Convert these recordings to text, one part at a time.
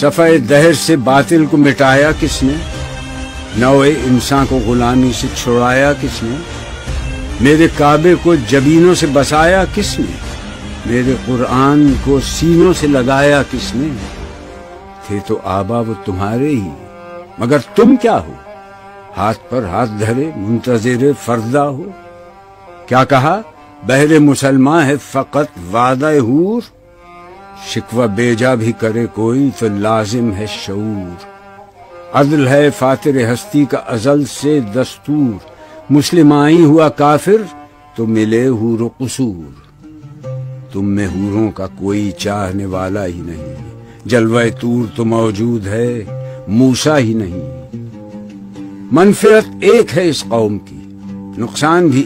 صفحہ دہر سے باطل کو مٹایا کس نے؟ نوع انسان کو غلامی سے چھڑایا کس نے؟ میرے کعبے کو جبینوں سے بسایا کس نے؟ میرے قرآن کو سینوں سے لگایا کس نے؟ تھے تو آبا وہ تمہارے ہی، مگر تم کیا ہو؟ ہاتھ پر ہاتھ دھرے منتظر فردا ہو۔ کیا کہا؟ بہر مسلمان ہے فقط وعدہ حور، شکوہ بیجا بھی کرے کوئی تو لازم ہے شعور۔ عدل ہے فاتر ہستی کا ازل سے دستور، مسلم آئی ہوا کافر تو ملے حور و قصور۔ تم میں حوروں کا کوئی چاہنے والا ہی نہیں، جلوہ طور تو موجود ہے موسیٰ ہی نہیں۔ منفرت ایک ہے اس قوم کی، نقصان بھی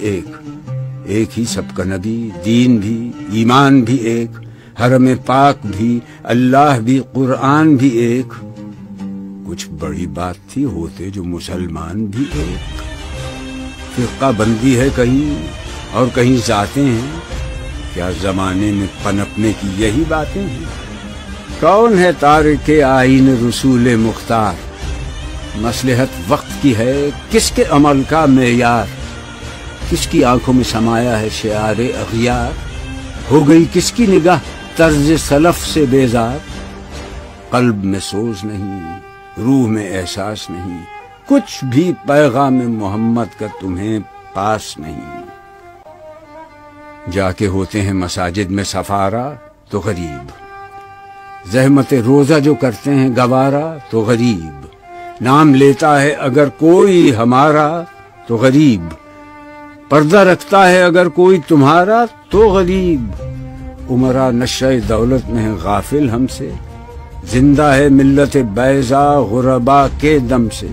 ایک ہی سب کا نبی، دین بھی، ایمان بھی ایک، حرم پاک بھی، اللہ بھی، قرآن بھی ایک۔ کچھ بڑی بات تھی ہوتے جو مسلمان بھی ایک۔ فرقہ بندی ہے کہیں اور کہیں ذاتیں ہیں، کیا زمانے میں پنپنے کی یہی باتیں ہیں؟ کون ہے تارک آئین رسول مختار؟ مصلحت وقت کی ہے کس کے عمل کا معیار؟ کس کی آنکھوں میں سمایا ہے شعار اغیار؟ ہو گئی کس کی نگاہ طرز سلف سے بیزار؟ قلب میں سوز نہیں، روح میں احساس نہیں، کچھ بھی پیغام محمد کا تمہیں پاس نہیں۔ جا کے ہوتے ہیں مساجد میں سفارا تو غریب، زحمت روزہ جو کرتے ہیں گوارا تو غریب، نام لیتا ہے اگر کوئی ہمارا تو غریب، پردہ رکھتا ہے اگر کوئی تمہارا تو غریب۔ عمرہ نشہ دولت میں ہے غافل ہم سے، زندہ ہے ملت بیضا غربا کے دم سے۔